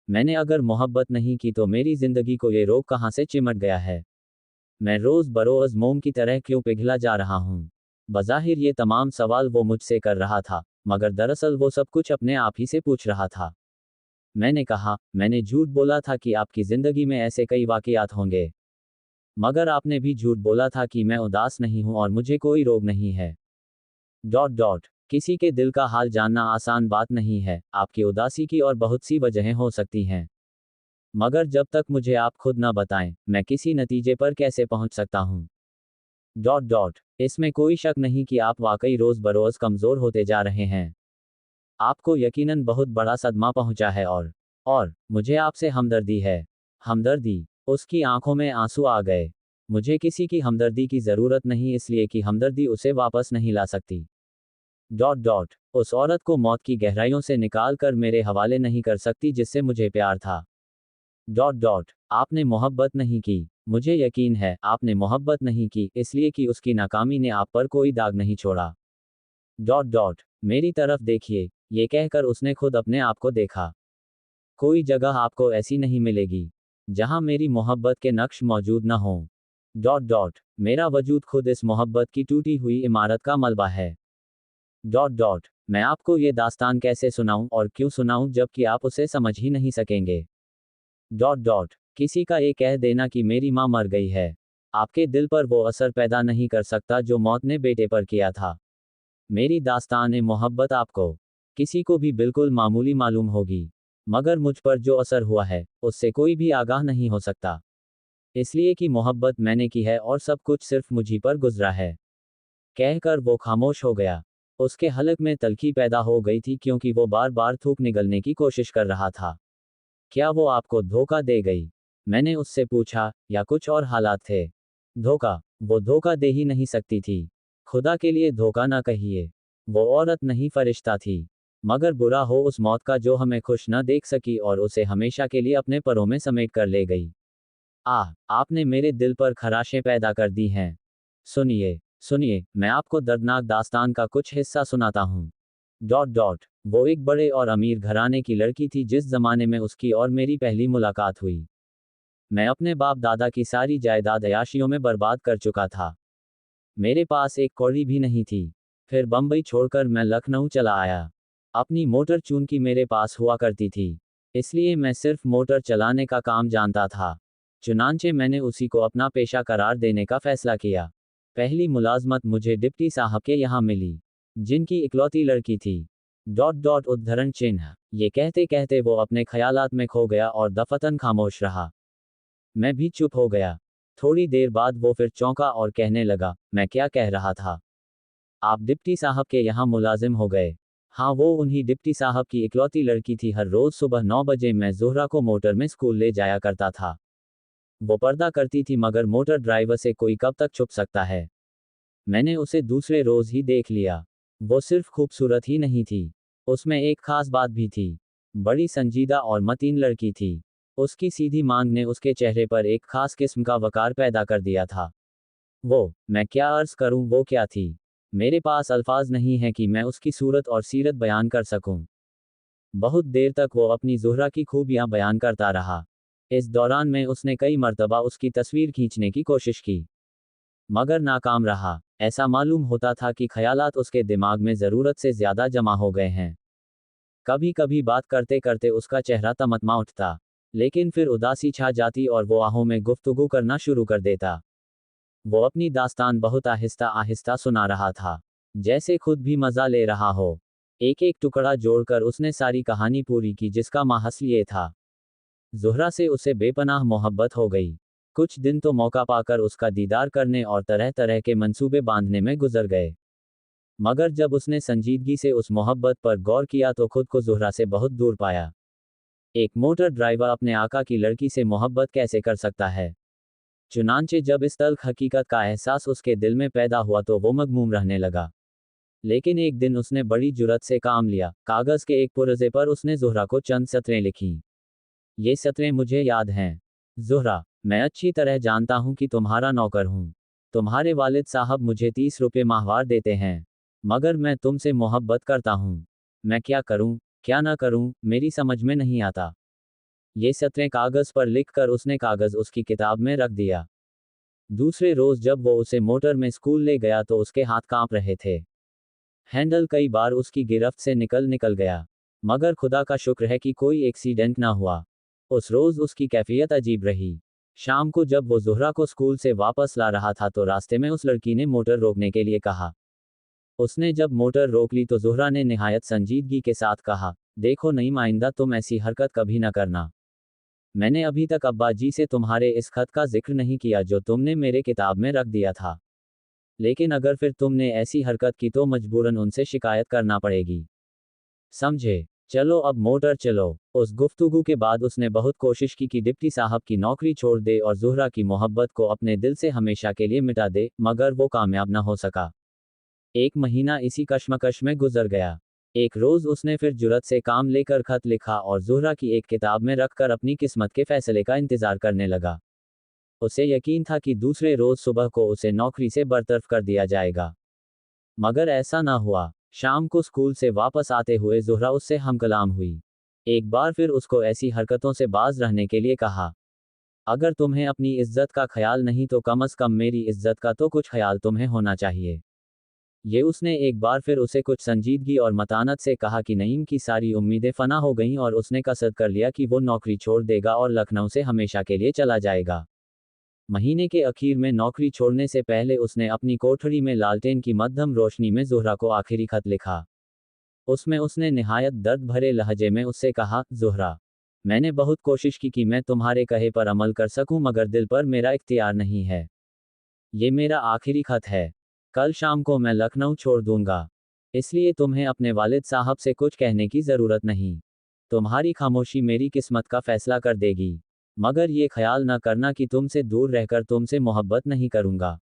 S1: मैंने अगर मोहब्बत नहीं की तो मेरी जिंदगी को ये रोग कहाँ से चिमट गया है? मैं रोज बरोज मोम की तरह क्यों पिघला जा रहा हूँ? बज़ाहिर ये तमाम सवाल वो मुझसे कर रहा था, मगर दरअसल वो सब कुछ अपने आप ही से पूछ रहा था। मैंने कहा, मैंने झूठ बोला था कि आपकी जिंदगी में ऐसे कई वाकयात होंगे। मगर आपने भी झूठ बोला था कि मैं उदास नहीं हूं और मुझे कोई रोग नहीं है। किसी के दिल का हाल जानना आसान बात नहीं है, आपकी उदासी की और बहुत सी वजहें हो सकती हैं। मगर जब तक मुझे आप खुद न बताएं, मैं किसी नतीजे पर कैसे पहुंच सकता हूं। डॉट डॉट इसमें कोई शक नहीं कि आप वाकई रोज बरोज कमजोर होते जा रहे हैं। आपको यकीनन बहुत बड़ा सदमा पहुंचा है और मुझे आपसे हमदर्दी है। हमदर्दी। उसकी आंखों में आंसू आ गए। मुझे किसी की हमदर्दी की जरूरत नहीं, इसलिए कि हमदर्दी उसे वापस नहीं ला सकती। डॉट डॉट उस औरत को मौत की गहराइयों से निकाल कर मेरे हवाले नहीं कर सकती जिससे मुझे प्यार था। डॉट डॉट आपने मोहब्बत नहीं की, मुझे यकीन है आपने मोहब्बत नहीं की, इसलिए कि उसकी नाकामी ने आप पर कोई दाग नहीं छोड़ा। डॉट डॉट मेरी तरफ देखिए, ये कहकर उसने खुद अपने आप को देखा। कोई जगह आपको ऐसी नहीं मिलेगी जहां मेरी मोहब्बत के नक्श मौजूद न हो। डॉट डॉट मेरा वजूद खुद इस मोहब्बत की टूटी हुई इमारत का मलबा है। डॉट डॉट मैं आपको ये दास्तान कैसे सुनाऊं और क्यों सुनाऊं जबकि आप उसे समझ ही नहीं सकेंगे। डॉट डॉट किसी का ये कह देना कि मेरी मां मर गई है, आपके दिल पर वो असर पैदा नहीं कर सकता जो मौत ने बेटे पर किया था। मेरी दास्तान मोहब्बत आपको, किसी को भी बिल्कुल मामूली मालूम होगी, मगर मुझ पर जो असर हुआ है उससे कोई भी आगाह नहीं हो सकता, इसलिए कि मोहब्बत मैंने की है और सब कुछ सिर्फ मुझी पर गुजरा है। कहकर वो खामोश हो गया। उसके हलक में तल्खी पैदा हो गई थी क्योंकि वो बार बार थूक निगलने की कोशिश कर रहा था। क्या वो आपको धोखा दे गई? मैंने उससे पूछा, या कुछ और हालात थे? धोखा? वो धोखा दे ही नहीं सकती थी। खुदा के लिए धोखा ना कहिए। वो औरत नहीं फरिश्ता थी। मगर बुरा हो उस मौत का जो हमें खुश न देख सकी और उसे हमेशा के लिए अपने परों में समेट कर ले गई। आपने मेरे दिल पर खराशें पैदा कर दी हैं। सुनिए, सुनिए, मैं आपको दर्दनाक दास्तान का कुछ हिस्सा सुनाता हूँ। डॉट डॉट वो एक बड़े और अमीर घराने की लड़की थी जिस जमाने में उसकी और मेरी पहली मुलाकात हुई। मैं अपने बाप दादा की सारी जायदाद अयाशियों में बर्बाद कर चुका था। मेरे पास एक कौड़ी भी नहीं थी। फिर बम्बई छोड़कर मैं लखनऊ चला आया। अपनी मोटर चूंकि मेरे पास हुआ करती थी, इसलिए मैं सिर्फ मोटर चलाने का काम जानता था। चुनांचे मैंने उसी को अपना पेशा करार देने का फैसला किया। पहली मुलाजमत मुझे डिप्टी साहब के यहाँ मिली, जिनकी इकलौती लड़की थी। डॉट डॉट उद्धरण चिन्ह ये कहते कहते वो अपने ख्यालात में खो गया और दफतन खामोश रहा। मैं भी चुप हो गया। थोड़ी देर बाद वो फिर चौंका और कहने लगा, मैं क्या कह रहा था? आप डिप्टी साहब के यहाँ मुलाजिम हो गए? हाँ, वो उन्हीं डिप्टी साहब की इकलौती लड़की थी। हर रोज सुबह 9 बजे मैं जोहरा को मोटर में स्कूल ले जाया करता था। वो पर्दा करती थी, मगर मोटर ड्राइवर से कोई कब तक छुप सकता है। मैंने उसे दूसरे रोज ही देख लिया। वो सिर्फ खूबसूरत ही नहीं थी, उसमें एक खास बात भी थी। बड़ी संजीदा और मतीन लड़की थी। उसकी सीधी मांग ने उसके चेहरे पर एक खास किस्म का वकार पैदा कर दिया था। मैं क्या अर्ज करूं, वो क्या थी? मेरे पास अल्फाज नहीं है कि मैं उसकी सूरत और सीरत बयान कर सकूं। बहुत देर तक वो अपनी ज़ुहरा की खूबियां बयान करता रहा। इस दौरान में उसने कई मर्तबा उसकी तस्वीर खींचने की कोशिश की, मगर नाकाम रहा। ऐसा मालूम होता था कि ख्यालात उसके दिमाग में ज़रूरत से ज़्यादा जमा हो गए हैं। कभी कभी बात करते करते उसका चेहरा तमतमा उठता, लेकिन फिर उदासी छा जाती और वो आहों में गुफ्तगू करना शुरू कर देता। वो अपनी दास्तान बहुत आहिस्ता आहिस्ता सुना रहा था, जैसे खुद भी मजा ले रहा हो। एक एक टुकड़ा जोड़कर उसने सारी कहानी पूरी की, जिसका माहसल ये था। ज़ुहरा से उसे बेपनाह मोहब्बत हो गई। कुछ दिन तो मौका पाकर उसका दीदार करने और तरह तरह के मंसूबे बांधने में गुजर गए, मगर जब उसने संजीदगी से उस मोहब्बत पर गौर किया तो खुद को ज़ुहरा से बहुत दूर पाया। एक मोटर ड्राइवर अपने आका की लड़की से मोहब्बत कैसे कर सकता है? चुनांचे जब इस तल्ख हकीकत का एहसास उसके दिल में पैदा हुआ तो वो मगमूम रहने लगा। लेकिन एक दिन उसने बड़ी जुर्रत से काम लिया। कागज के एक पुरज़े पर उसने ज़ुहरा को चंद सतरें लिखीं। ये सतरें मुझे याद हैं। ज़ुहरा, मैं अच्छी तरह जानता हूं कि तुम्हारा नौकर हूं। तुम्हारे वालिद साहब मुझे 30 रुपये माहवार देते हैं, मगर मैं तुमसे मोहब्बत करता हूं। मैं क्या करूं, क्या ना करूं, मेरी समझ में नहीं आता। ये सतरें कागज पर लिखकर उसने कागज उसकी किताब में रख दिया। दूसरे रोज जब वो उसे मोटर में स्कूल ले गया तो उसके हाथ कांप रहे थे। हैंडल कई बार उसकी गिरफ्त से निकल निकल गया, मगर खुदा का शुक्र है कि कोई एक्सीडेंट ना हुआ। उस रोज उसकी कैफियत अजीब रही। शाम को जब वो ज़ुहरा को स्कूल से वापस ला रहा था तो रास्ते में उस लड़की ने मोटर रोकने के लिए कहा। उसने जब मोटर रोक ली तो ज़ुहरा ने निहायत संजीदगी के साथ कहा, देखो नईम, आइंदा तुम ऐसी हरकत कभी न करना। मैंने अभी तक अब्बा जी से तुम्हारे इस खत का जिक्र नहीं किया जो तुमने मेरे किताब में रख दिया था। लेकिन अगर फिर तुमने ऐसी हरकत की तो मजबूरन उनसे शिकायत करना पड़ेगी। समझे? चलो अब मोटर चलो। उस गुफ्तगू के बाद उसने बहुत कोशिश की कि डिप्टी साहब की नौकरी छोड़ दे और ज़ुहरा की मोहब्बत को अपने दिल से हमेशा के लिए मिटा दे, मगर वो कामयाब न हो सका। 1 महीना इसी कश्मकश में गुजर गया। एक रोज़ उसने फिर जुर्रत से काम लेकर खत लिखा और ज़ुहरा की एक किताब में रखकर अपनी किस्मत के फैसले का इंतज़ार करने लगा। उसे यकीन था कि दूसरे रोज़ सुबह को उसे नौकरी से बरतरफ कर दिया जाएगा। मगर ऐसा ना हुआ। शाम को स्कूल से वापस आते हुए ज़ुहरा उससे हमकलाम हुई। एक बार फिर उसको ऐसी हरकतों से बाज रहने के लिए कहा। अगर तुम्हें अपनी इज्जत का ख्याल नहीं तो कम अज़ कम मेरी इज्जत का तो कुछ ख्याल तुम्हें होना चाहिए। ये उसने एक बार फिर उसे कुछ संजीदगी और मतानत से कहा कि नईम की सारी उम्मीदें फना हो गईं और उसने कसद कर लिया कि वो नौकरी छोड़ देगा और लखनऊ से हमेशा के लिए चला जाएगा। महीने के आखिर में नौकरी छोड़ने से पहले उसने अपनी कोठरी में लालटेन की मध्यम रोशनी में ज़ुहरा को आखिरी खत लिखा। उसमें उसने निहायत दर्द भरे लहजे में उससे कहा, ज़ुहरा, मैंने बहुत कोशिश की कि मैं तुम्हारे कहे पर अमल कर सकूं मगर दिल पर मेरा इख्तियार नहीं है। ये मेरा आखिरी खत है। कल शाम को मैं लखनऊ छोड़ दूंगा। इसलिए तुम्हें अपने वालिद साहब से कुछ कहने की ज़रूरत नहीं। तुम्हारी खामोशी मेरी किस्मत का फैसला कर देगी। मगर ये ख्याल न करना कि तुमसे दूर रहकर तुमसे मोहब्बत नहीं करूंगा।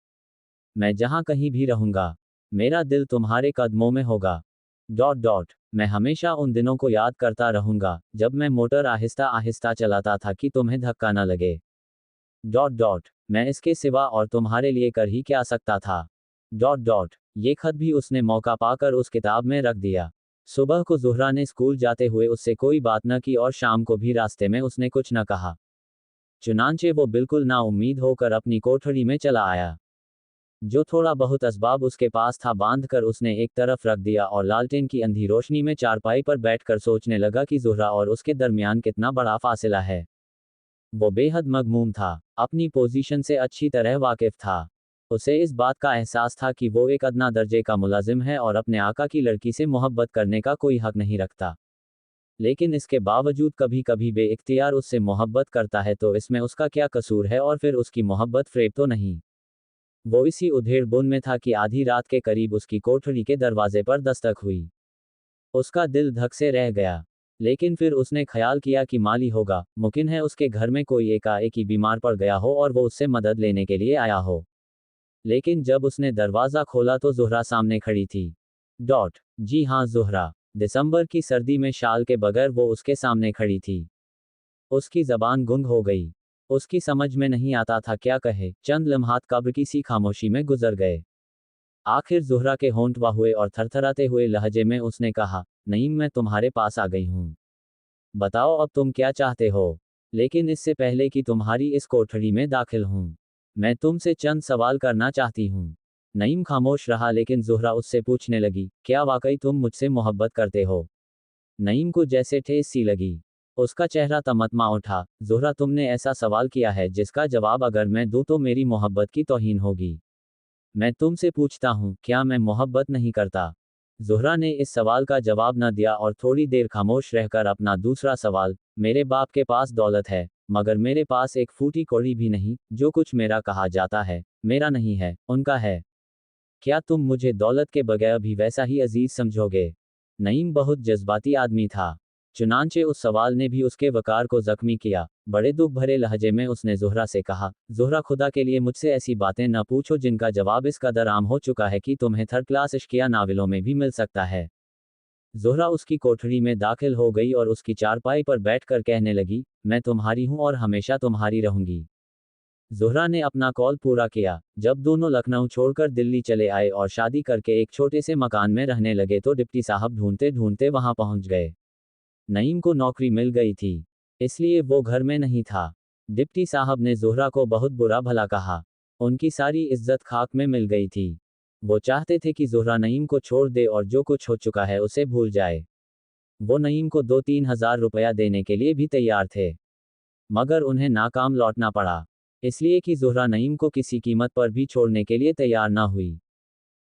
S1: मैं जहां कहीं भी रहूंगा, मेरा दिल तुम्हारे कदमों में होगा। मैं हमेशा उन दिनों को याद करता रहूंगा जब मैं मोटर आहिस्ता आहिस्ता चलाता था कि तुम्हें धक्का न लगे। मैं इसके सिवा और तुम्हारे लिए कर ही क्या सकता था। ये खत भी उसने मौका पाकर उस किताब में रख दिया। सुबह को ज़ुहरा ने स्कूल जाते हुए उससे कोई बात न की और शाम को भी रास्ते में उसने कुछ न कहा। चुनांचे वो बिल्कुल नाउम्मीद होकर अपनी कोठरी में चला आया। जो थोड़ा बहुत असबाब उसके पास था बांधकर उसने एक तरफ रख दिया और लालटेन की अंधी रोशनी में चारपाई पर बैठकर सोचने लगा कि ज़ुहरा और उसके दरमियान कितना बड़ा फासिला है। वो बेहद मगमूम था, अपनी पोजीशन से अच्छी तरह वाकिफ था। उसे इस बात का एहसास था कि वो एक अदना दर्जे का मुलाजिम है और अपने आका की लड़की से मोहब्बत करने का कोई हक नहीं रखता। लेकिन इसके बावजूद कभी कभी बेइख्तियार उससे मोहब्बत करता है तो इसमें उसका क्या कसूर है और फिर उसकी मोहब्बत फ़रेब तो नहीं। वो इसी उधेड़ बुन में था कि आधी रात के करीब उसकी कोठरी के दरवाजे पर दस्तक हुई। उसका दिल धक से रह गया। लेकिन फिर उसने ख्याल किया कि माली होगा, मुमकिन है उसके घर में कोई एकाएक ही बीमार पड़ गया हो और वो उससे मदद लेने के लिए आया हो। लेकिन जब उसने दरवाज़ा खोला तो ज़ुहरा सामने खड़ी थी। जी हाँ, ज़ुहरा। दिसंबर की सर्दी में शाल के बगैर वो उसके सामने खड़ी थी। उसकी ज़बान गुंग हो गई। उसकी समझ में नहीं आता था क्या कहे। चंद लम्हात कब्र की सी खामोशी में गुजर गए। आखिर ज़ुहरा के होंठ वाह हुए और थरथराते हुए लहजे में उसने कहा, नईम, मैं तुम्हारे पास आ गई हूँ। बताओ अब तुम क्या चाहते हो। लेकिन इससे पहले कि तुम्हारी इस कोठरी में दाखिल हूँ, मैं तुमसे चंद सवाल करना चाहती हूँ। नईम खामोश रहा लेकिन ज़ुहरा उससे पूछने लगी, क्या वाकई तुम मुझसे मोहब्बत करते हो। नईम को जैसे ठेस सी लगी। उसका चेहरा तमतमा उठा। ज़ुहरा, तुमने ऐसा सवाल किया है जिसका जवाब अगर मैं दूं तो मेरी मोहब्बत की तौहीन होगी। मैं तुमसे पूछता हूँ, क्या मैं मोहब्बत नहीं करता। ज़ुहरा ने इस सवाल का जवाब न दिया और थोड़ी देर खामोश रहकर अपना दूसरा सवाल, मेरे बाप के पास दौलत है, मगर मेरे पास एक फूटी कौड़ी भी नहीं, जो कुछ मेरा कहा जाता है, मेरा नहीं है, उनका है। क्या तुम मुझे दौलत के बगैर भी वैसा ही अजीज समझोगे। नईम बहुत जज्बाती आदमी था। चुनांचे उस सवाल ने भी उसके वकार को जख्मी किया। बड़े दुख भरे लहजे में उसने ज़ुहरा से कहा, ज़ुहरा, खुदा के लिए मुझसे ऐसी बातें न पूछो जिनका जवाब इस कदर आम हो चुका है कि तुम्हें थर्ड क्लास इश्किया नावलों में भी मिल सकता है। ज़ुहरा उसकी कोठरी में दाखिल हो गई और उसकी चारपाई पर बैठकर कहने लगी, मैं तुम्हारी हूँ और हमेशा तुम्हारी रहूंगी। ज़ुहरा ने अपना कॉल पूरा किया। जब दोनों लखनऊ छोड़कर दिल्ली चले आए और शादी करके एक छोटे से मकान में रहने लगे तो डिप्टी साहब ढूंढते ढूंढते वहां पहुंच गए। नईम को नौकरी मिल गई थी, इसलिए वो घर में नहीं था। डिप्टी साहब ने ज़ुहरा को बहुत बुरा भला कहा। उनकी सारी इज्जत खाक में मिल गई थी। वो चाहते थे कि ज़ुहरा नईम को छोड़ दे और जो कुछ हो चुका है उसे भूल जाए। वो नईम को 2-3 हज़ार रुपया देने के लिए भी तैयार थे, मगर उन्हें नाकाम लौटना पड़ा, इसलिए कि ज़ुहरा नईम को किसी कीमत पर भी छोड़ने के लिए तैयार ना हुई।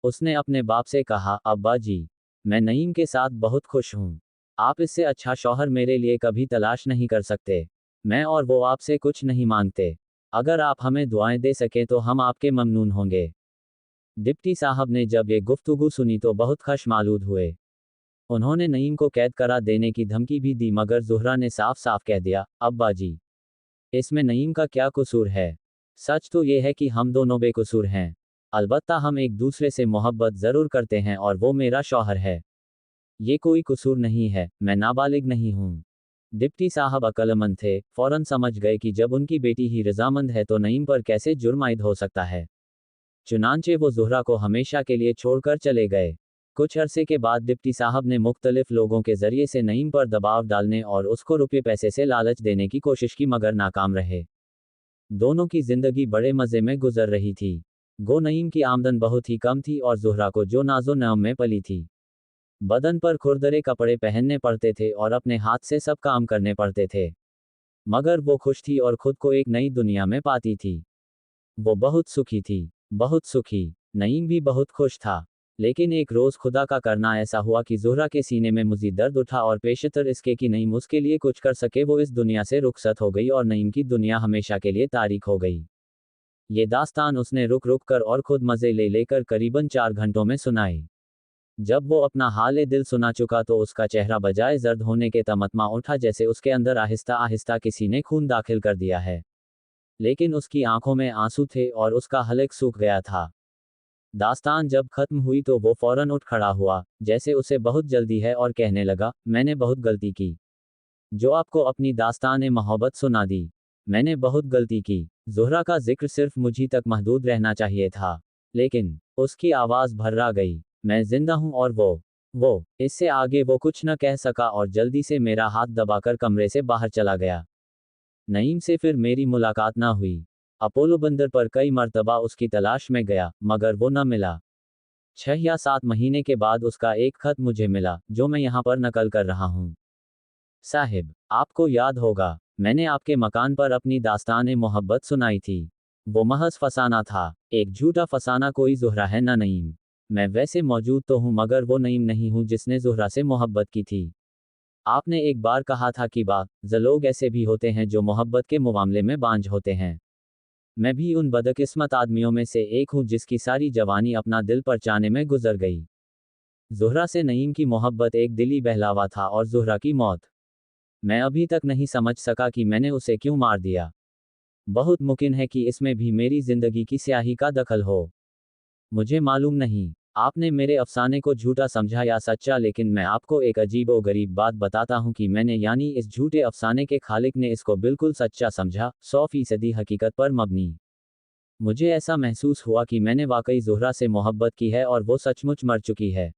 S1: उसने अपने बाप से कहा, अब्बा जी, मैं नईम के साथ बहुत खुश हूँ। आप इससे अच्छा शौहर मेरे लिए कभी तलाश नहीं कर सकते। मैं और वो आपसे कुछ नहीं मांगते। अगर आप हमें दुआएं दे सकें तो हम आपके ममनून होंगे। डिप्टी साहब ने जब ये गुफ्तगू सुनी तो बहुत खशमालूद हुए। उन्होंने नईम को कैद करा देने की धमकी भी दी, मगर ज़ुहरा ने साफ साफ कह दिया, अब्बा जी, इसमें नईम का क्या कसूर है? सच तो ये है कि हम दोनों बेकसूर हैं। अलबत्ता हम एक दूसरे से मोहब्बत ज़रूर करते हैं और वो मेरा शौहर है। ये कोई कसूर नहीं है, मैं नाबालिग नहीं हूँ। डिप्टी साहब अक्लमंद थे, फौरन समझ गए कि जब उनकी बेटी ही रजामंद है तो नईम पर कैसे जुर्म आयद हो सकता है। चुनांचे वो ज़ुहरा को हमेशा के लिए छोड़कर चले गए। कुछ अरसे के बाद डिप्टी साहब ने मुख्तलिफ लोगों के जरिए से नईम पर दबाव डालने और उसको रुपये पैसे से लालच देने की कोशिश की, मगर नाकाम रहे। दोनों की जिंदगी बड़े मज़े में गुजर रही थी। गो नईम की आमदन बहुत ही कम थी और ज़ुहरा को जो नाजो नम में पली थी। बदन पर खुरदरे कपड़े पहनने पड़ते थे और अपने हाथ से सब काम करने पड़ते थे। मगर वो खुश थी और खुद को एक नई दुनिया में पाती थी। वो बहुत सुखी थी। बहुत सुखी। नईम भी बहुत खुश था। लेकिन एक रोज़ खुदा का करना ऐसा हुआ कि ज़ुहरा के सीने में मुज़ीद दर्द उठा और पेशतर इसके कि नईम उसके लिए कुछ कर सके वो इस दुनिया से रुखसत हो गई और नईम की दुनिया हमेशा के लिए तारीख हो गई। ये दास्तान उसने रुक रुक कर और खुद मज़े ले लेकर करीबन 4 घंटों में सुनाई। जब वो अपना हाल दिल सुना चुका तो उसका चेहरा बजाय जर्द होने के तमतमा उठा, जैसे उसके अंदर आहिस्ता आहिस्ता किसी ने खून दाखिल कर दिया है। लेकिन उसकी आंखों में आंसू थे और उसका हलक सूख गया था। दास्तान जब खत्म हुई तो वो फौरन उठ खड़ा हुआ, जैसे उसे बहुत जल्दी है, और कहने लगा, मैंने बहुत गलती की। जो आपको अपनी दास्तान मोहब्बत सुना दी। मैंने बहुत गलती की। ज़ुहरा का जिक्र सिर्फ मुझी तक महदूद रहना चाहिए था। लेकिन उसकी आवाज़ भर्रा गई। मैं जिंदा हूं और वो इससे आगे वो कुछ न कह सका और जल्दी से मेरा हाथ दबाकर कमरे से बाहर चला गया। नईम से फिर मेरी मुलाकात ना हुई। अपोलो बंदर पर कई मर्तबा उसकी तलाश में गया, मगर वो न मिला। 6 या 7 महीने के बाद उसका एक खत मुझे मिला, जो मैं यहाँ पर नकल कर रहा हूँ। साहिब, आपको याद होगा, मैंने आपके मकान पर अपनी दास्तान मोहब्बत सुनाई थी। वो महज फसाना था, एक झूठा फसाना, कोई ज़ुहरा है ना नईम। मैं वैसे मौजूद तो हूँ मगर वो नईम नहीं हूँ जिसने ज़ुहरा से मोहब्बत की थी। आपने एक बार कहा था कि बाज़ लोग ऐसे भी होते हैं जो मोहब्बत के मामले में बांझ होते हैं। मैं भी उन बदकिस्मत आदमियों में से एक हूँ जिसकी सारी जवानी अपना दिल परचाने में गुजर गई। ज़ुहरा से नईम की मोहब्बत एक दिली बहलावा था और ज़ुहरा की मौत। मैं अभी तक नहीं समझ सका कि मैंने उसे क्यों मार दिया। बहुत मुमकिन है कि इसमें भी मेरी जिंदगी की स्याही का दखल हो। मुझे मालूम नहीं। आपने मेरे अफसाने को झूठा समझा या सच्चा, लेकिन मैं आपको एक अजीबो गरीब बात बताता हूँ कि मैंने, यानी इस झूठे अफसाने के खालिक ने, इसको बिल्कुल सच्चा समझा, 100% हकीकत पर मबनी। मुझे ऐसा महसूस हुआ कि मैंने वाकई ज़ुहरा से मोहब्बत की है और वो सचमुच मर चुकी है।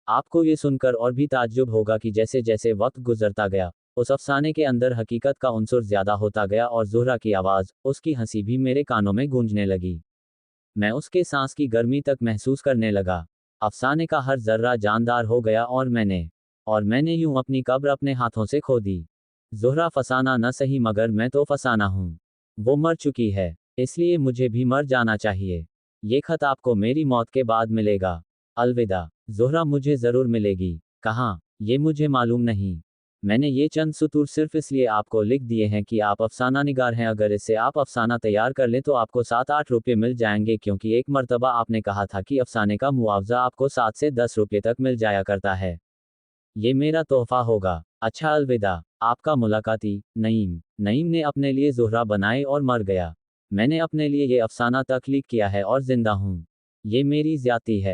S1: आपको ये सुनकर और भी ताज्जुब होगा कि जैसे जैसे वक्त गुजरता गया, उस अफसाने के अंदर हकीकत का उनसुर ज्यादा होता गया और ज़ुहरा की आवाज़, उसकी हंसी भी मेरे कानों में गूंजने लगी। मैं उसके सांस की गर्मी तक महसूस करने लगा। अफसाने का हर जर्रा जानदार हो गया और मैंने यूं अपनी कब्र अपने हाथों से खो दी। ज़ुहरा फसाना न सही मगर मैं तो फसाना हूँ। वो मर चुकी है, इसलिए मुझे भी मर जाना चाहिए। ये खत आपको मेरी मौत के बाद मिलेगा। अलविदा। ज़ुहरा मुझे ज़रूर मिलेगी। कहाँ, ये मुझे मालूम नहीं। मैंने ये चंद सतूर सिर्फ इसलिए आपको लिख दिए हैं कि आप अफसाना निगार हैं। अगर इससे आप अफसाना तैयार कर लें तो आपको 7-8 रुपये मिल जाएंगे, क्योंकि एक मर्तबा आपने कहा था कि अफसाने का मुआवजा आपको 7 से 10 रुपये तक मिल जाया करता है। ये मेरा तोहफा होगा। अच्छा, अलविदा। आपका मुलाकाती, नईम। नईम ने अपने लिए ज़ुहरा बनाए और मर गया। मैंने अपने लिए ये अफसाना तख्लीक किया है और जिंदा हूँ। ये मेरी ज़्यादती है।